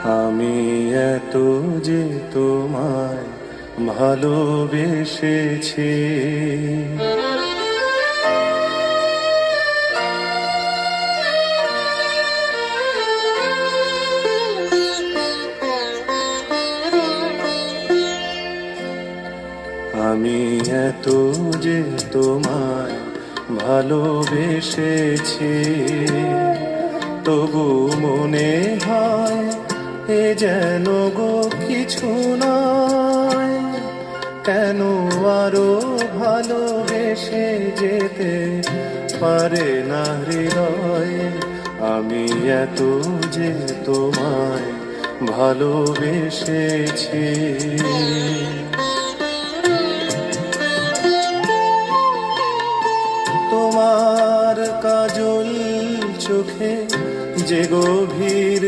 আমি এত যে তোমায় ভালোবেসেছি, আমি এত যে তোমায় ভালোবেসেছি, তবু মনে হয় এ যেন গো কিছু নয়। কেন আরো ভালোবেসে যেতে পারে না হৃদয়? আমি এত যে তোমায় ভালোবেসেছি। তোমার কাজল চোখে যে গভীর